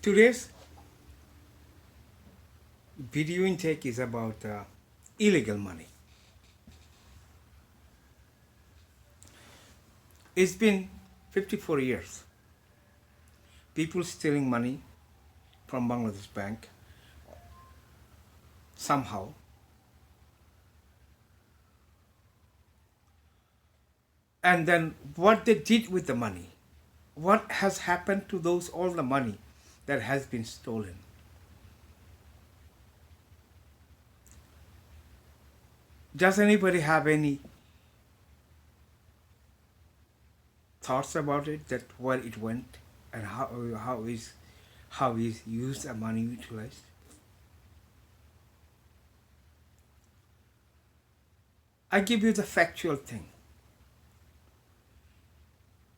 Today's video intake is about illegal money. It's been 54 years. People stealing money from Bangladesh Bank somehow. And then what they did with the money. What has happened to all the money that has been stolen? Does anybody have any thoughts about it, that where it went and how is used and money utilized? I give you the factual thing.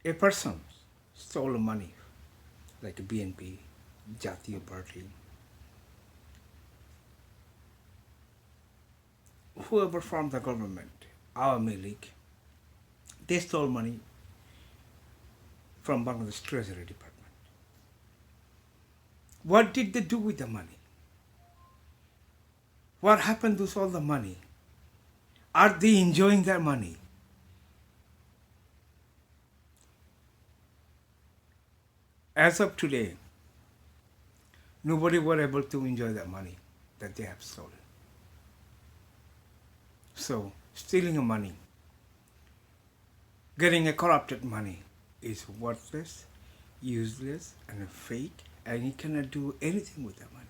A person stole money, like a BNP, Jatiya Party, whoever from the government, Awami League, they stole money from Bangladesh Treasury Department. What did they do with the money? What happened to all the money? Are they enjoying their money? As of today, nobody were able to enjoy the money that they have stolen. So, stealing a money, getting a corrupted money is worthless, useless, and fake, and you cannot do anything with that money.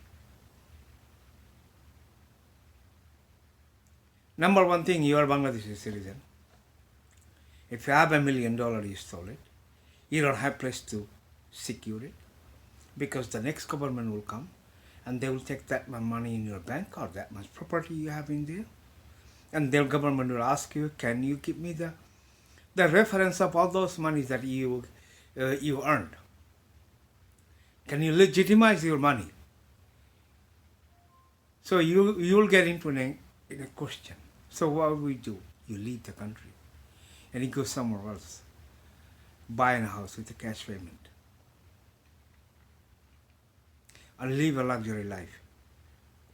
Number one thing, you are Bangladeshi citizen. If you have $1 million, you stole it. You don't have place to secure it, because the next government will come and they will take that much money in your bank or that much property you have in there, and their government will ask you, can you give me the reference of all those monies that you earned? Can you legitimize your money? So you'll get into in a question. So what will we do? You leave the country and you go somewhere else, buy a house with a cash payment, and live a luxury life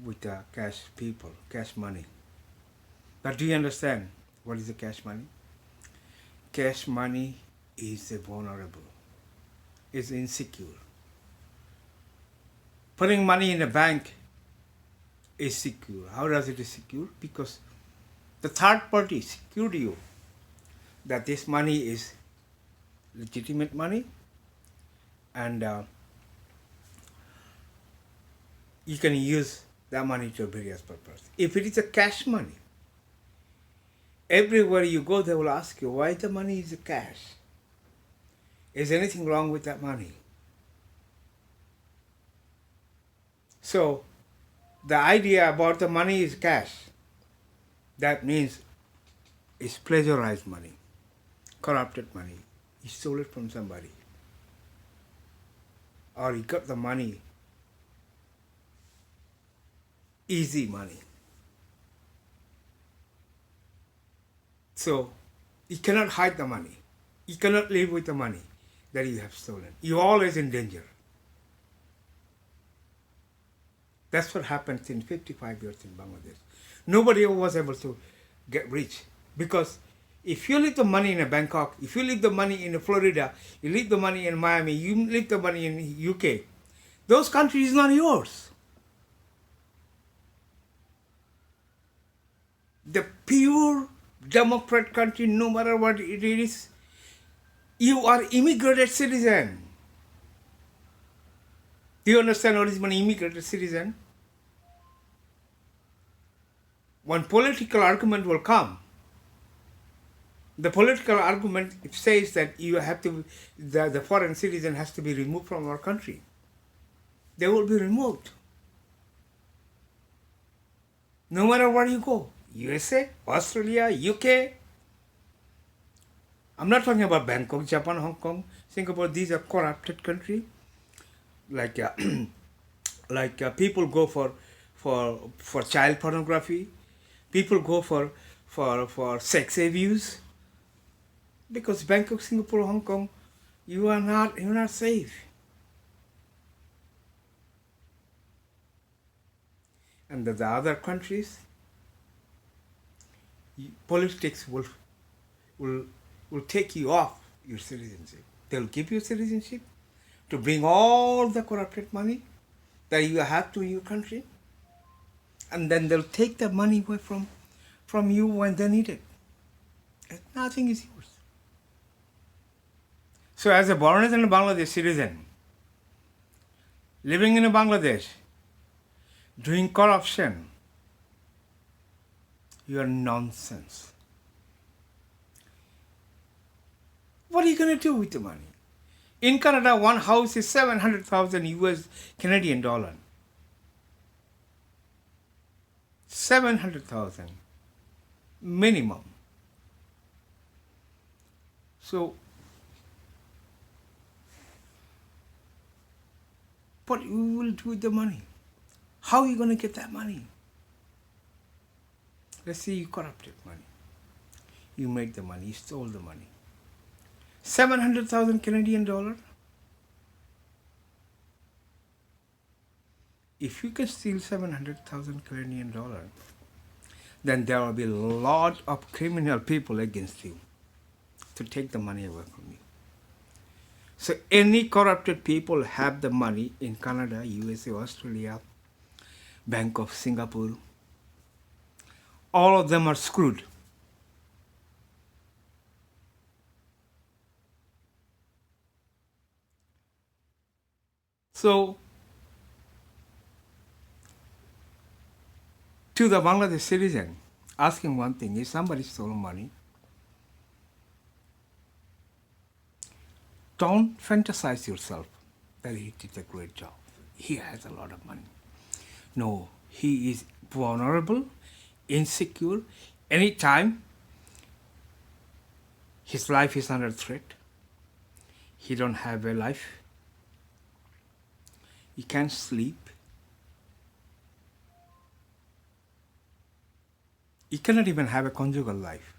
with cash money. But do you understand what is the cash money? Cash money is vulnerable, is insecure. Putting money in a bank is secure. How does it is secure? Because the third party secured you that this money is legitimate money, and you can use that money to various purposes. If it is a cash money, everywhere you go, they will ask you, why the money is cash? Is anything wrong with that money? So, the idea about the money is cash, that means it's plagiarized money, corrupted money. You stole it from somebody, or you got the money, easy money. So, you cannot hide the money. You cannot live with the money that you have stolen. You're always in danger. That's what happened in 55 years in Bangladesh. Nobody was able to get rich, because if you leave the money in Bangkok, if you leave the money in Florida, you leave the money in Miami, you leave the money in UK, those countries are not yours. The pure democrat country, no matter what it is, you are immigrated citizen. Do you understand what is an immigrated citizen? One political argument will come. The political argument says that you have to, the foreign citizen has to be removed from our country. They will be removed. No matter where you go, USA, Australia, UK. I'm not talking about Bangkok, Japan, Hong Kong, Singapore. These are corrupted countries. Like people go for child pornography. People go for sex abuse. Because Bangkok, Singapore, Hong Kong, you're not safe. And the other countries, politics will will take you off your citizenship. They'll give you citizenship to bring all the corrupted money that you have to your country, and then they'll take the money away from you when they need it. And nothing is yours. So as a born in a Bangladesh citizen, living in a Bangladesh, doing corruption, you are nonsense. What are you going to do with the money? In Canada, one house is 700,000 US Canadian dollar. 700,000 minimum. So, what you will do with the money? How are you going to get that money? Let's say you corrupted money. You made the money, you stole the money. 700,000 Canadian dollar. If you can steal 700,000 Canadian dollar, then there will be a lot of criminal people against you to take the money away from you. So any corrupted people have the money in Canada, USA, Australia, Bank of Singapore. All of them are screwed. So, to the Bangladesh citizen, asking one thing, if somebody stole money, don't fantasize yourself that he did a great job. He has a lot of money. No, he is vulnerable, insecure. Anytime his life is under threat, he don't have a life. He can't sleep. He cannot even have a conjugal life.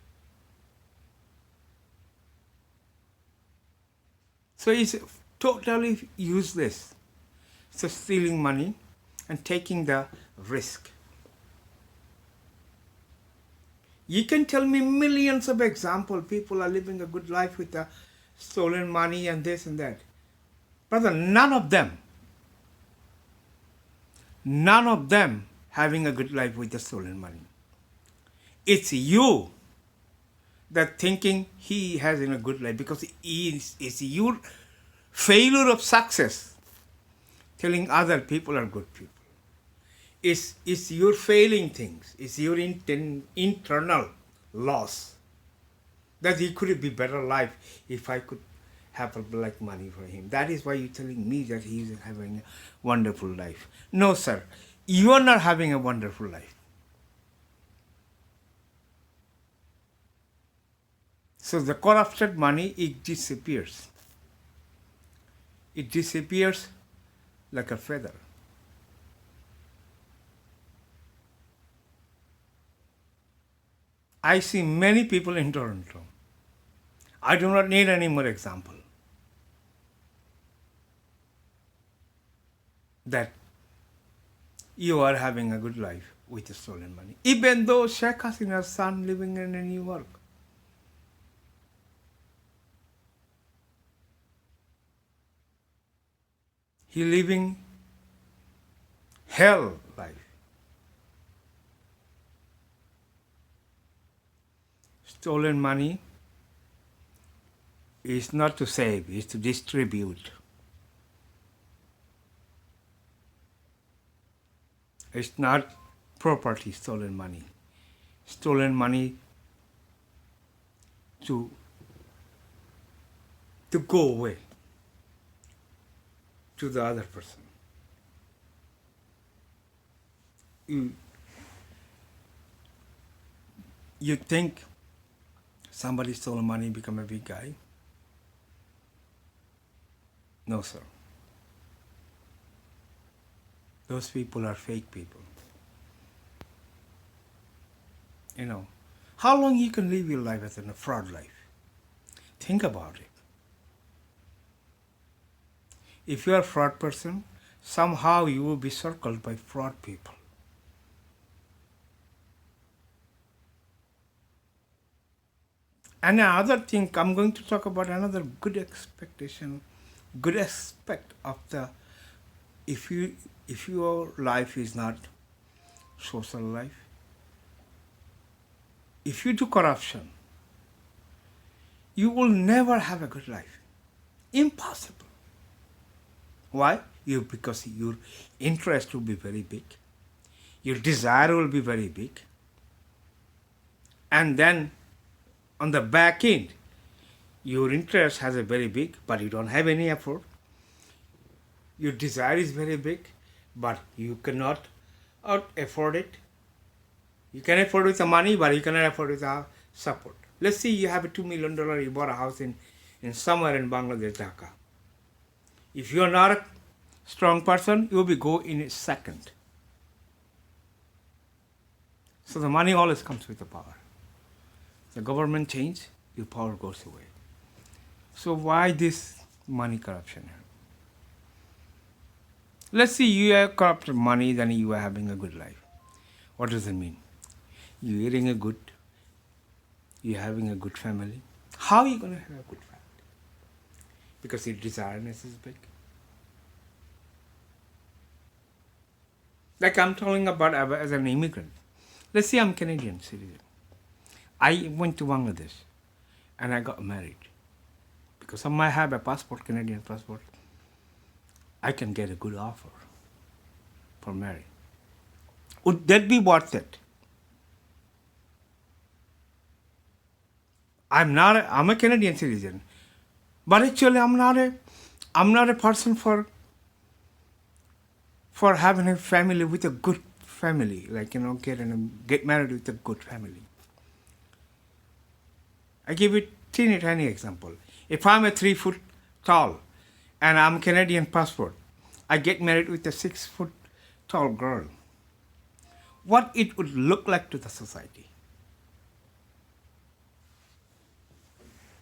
So it's totally useless. So stealing money and taking the risk. You can tell me millions of examples. People are living a good life with the stolen money and this and that. Brother, none of them having a good life with the stolen money. It's you that thinking he has in a good life because it's your failure of success telling other people are good people. It's your failing things. It's your internal loss that he could be better life if I could have a black money for him. That is why you're telling me that he is having a wonderful life. No, sir. You are not having a wonderful life. So the corrupted money, it disappears. It disappears like a feather. I see many people in Toronto. I do not need any more example. That you are having a good life with the stolen money. Even though Sheikh Hasina's son living in New York. He living hell life. Stolen money is not to save, it's to distribute. It's not property, stolen money. Stolen money to go away to the other person. You think somebody stole money, become a big guy? No, sir. Those people are fake people. You know, how long you can live your life as a fraud life? Think about it. If you are a fraud person, somehow you will be circled by fraud people. And another thing, I'm going to talk about another good aspect of the if your life is not social life, if you do corruption, you will never have a good life. Impossible. Why? Because your interest will be very big, your desire will be very big, and then on the back end, your interest has a very big, but you don't have any effort. Your desire is very big, but you cannot afford it. You can afford with the money, but you cannot afford with the support. Let's say you have a $2 million, you bought a house in somewhere in Bangladesh, Dhaka. If you are not a strong person, you will go in a second. So the money always comes with the power. The government change, your power goes away. So why this money corruption? Let's say you have corrupted money, then you are having a good life. What does it mean? You're eating you're having a good family. How are you going to have a good family? Because your desireness is big. Like I'm talking about as an immigrant. Let's say I'm Canadian citizen. I went to Bangladesh and I got married. Because I might have a passport, Canadian passport, I can get a good offer for marriage. Would that be worth it? I'm a Canadian citizen, but actually I'm not a person for having a family with a good family, like get married with a good family. I give it tiny example. If I'm a 3 foot tall and I'm Canadian passport, I get married with a 6 foot tall girl. What it would look like to the society?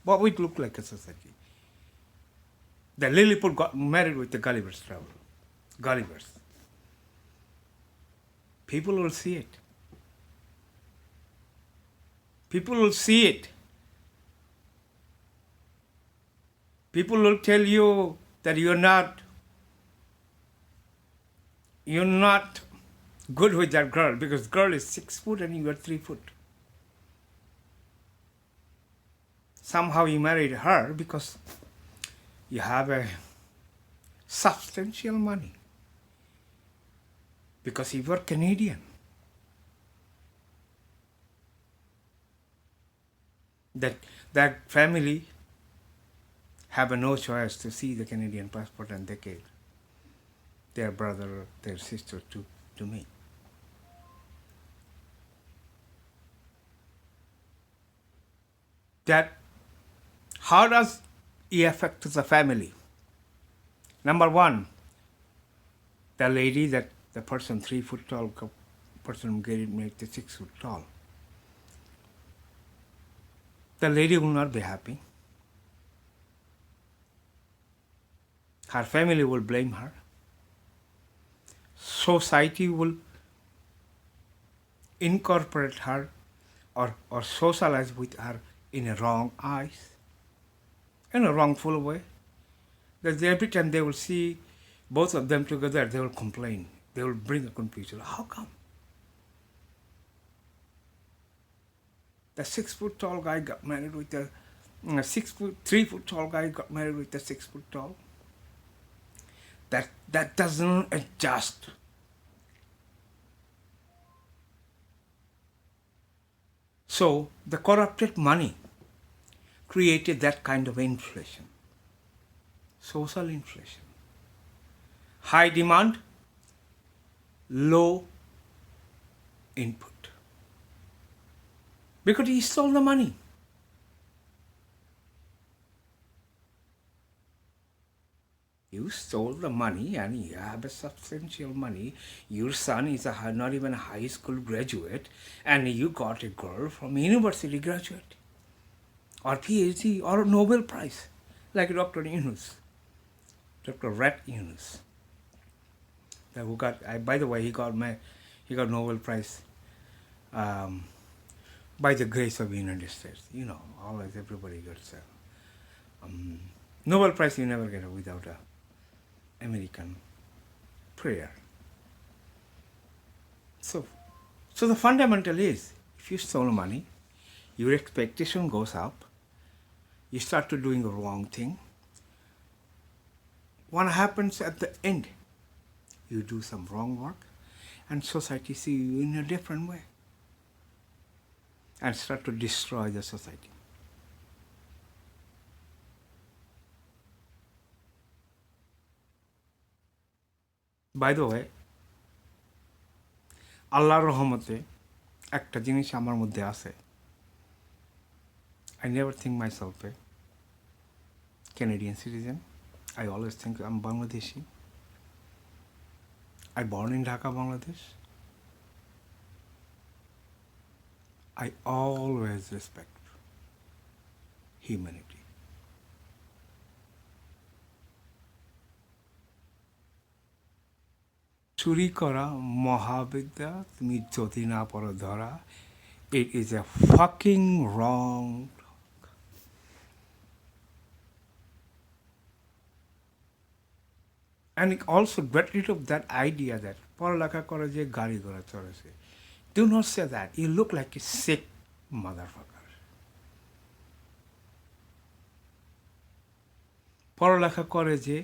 What would look like a society? The Lilliput got married with the Gulliver's Travel. Gullivers. People will see it. People will see it. People will tell you that you're not good with that girl because girl is 6 foot and you are 3 foot. Somehow you married her because you have a substantial money. Because you are Canadian. That family have no choice to see the Canadian passport and they give their brother or their sister to me. That how does it affect the family? Number one, the lady that the person 3 foot tall, person getting made to 6 foot tall. The lady will not be happy. Her family will blame her. Society will incorporate her or socialize with her in a wrong eyes, in a wrongful way. That every time they will see both of them together, they will complain. They will bring a confusion. How come? The 6 foot tall guy got married with a 3 foot tall guy got married with a 6 foot tall. That doesn't adjust. So the corrupted money created that kind of inflation, social inflation. High demand, low input. Because he stole the money. You stole the money and you have a substantial money. Your son is not even a high school graduate and you got a girl from university graduate or PhD or Nobel Prize like Dr. Yunus. Dr. Rat Yunus. Who got? By the way, he got Nobel Prize by the grace of the United States. You know, always everybody gets a Nobel Prize. You never get it without a American prayer. So the fundamental is, if you stole money, your expectation goes up. You start to doing the wrong thing. What happens at the end? You do some wrong work, and society see you in a different way, and start to destroy the society. By the way, আল্লাহর রহমতে একটা জিনিস আমার মধ্যে আছে. I never think myself a Canadian citizen. I always think I'm Bangladeshi. I born in Dhaka, Bangladesh. I always respect humanity. চুরি করা মহাবিদ্যা, তুমি যদি না পড়ো ধরা. It is a fucking wrong. And also get rid of that idea that পড়ালেখা করে যে গাড়ি ঘোড়া চড়েছে. Do not say that. You look like a sick motherfucker. পড়ালেখা করে যে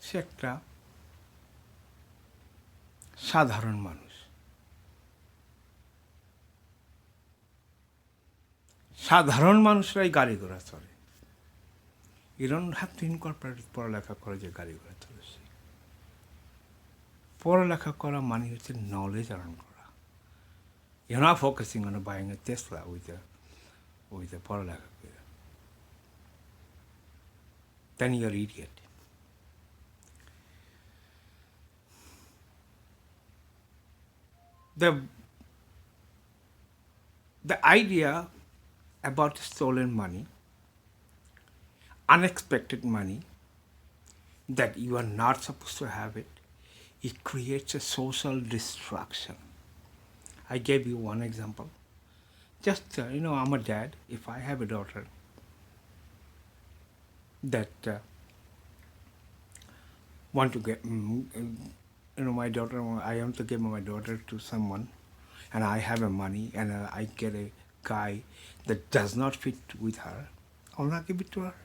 সে একটা সাধারণ মানুষ. সাধারণ মানুষরাই গাড়ি ঘোড়া চড়ে. You don't have to incorporate পড়ালেখা করে যে গাড়ি ঘোড়া চলেছে. পড়ালেখা করা মানে হচ্ছে নলেজ আর্ন করা. You're not focusing on buying a Tesla with a পড়ালেখা করে. Then you're idiot. The idea about stolen money, unexpected money, that you are not supposed to have it, it creates a social destruction. I gave you one example. Just, I'm a dad. If I have a daughter that want to get, my daughter, I want to give my daughter to someone, and I have a money, and I get a guy that does not fit with her, I'll not give it to her.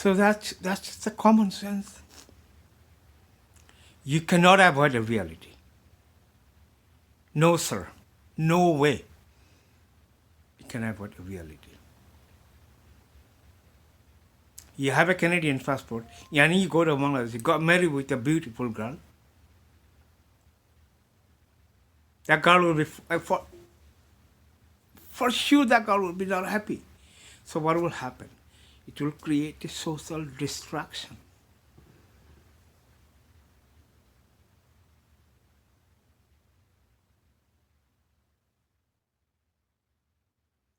So that's just a common sense. You cannot avoid a reality. No, sir. No way. You can avoid a reality. You have a Canadian passport, and you go to Bangladesh, you got married with a beautiful girl. That girl will be, for sure that girl will be not happy. So what will happen? It will create a social distraction.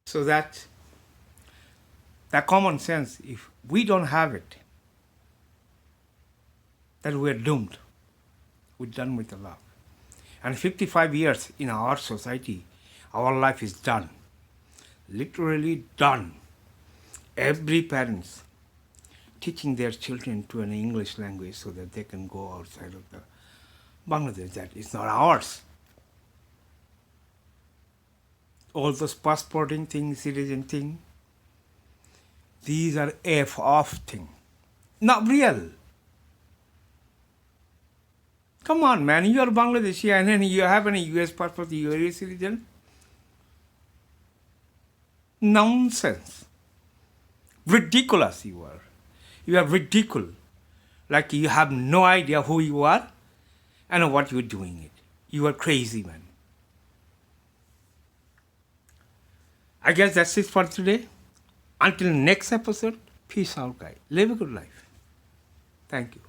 So that common sense, if we don't have it, then we're doomed. We're done with the love. And 55 years in our society, our life is done. Literally done. Every parents teaching their children to an English language so that they can go outside of the Bangladesh. That is not ours. All those passporting thing, citizen thing, these are F-off thing. Not real. Come on, man, you are Bangladeshi and then you have a US passport, you are a citizen. Nonsense. Ridiculous you are. You are ridiculous. Like you have no idea who you are and what you're doing it. You are crazy, man. I guess that's it for today. Until next episode, peace out, guys. Live a good life. Thank you.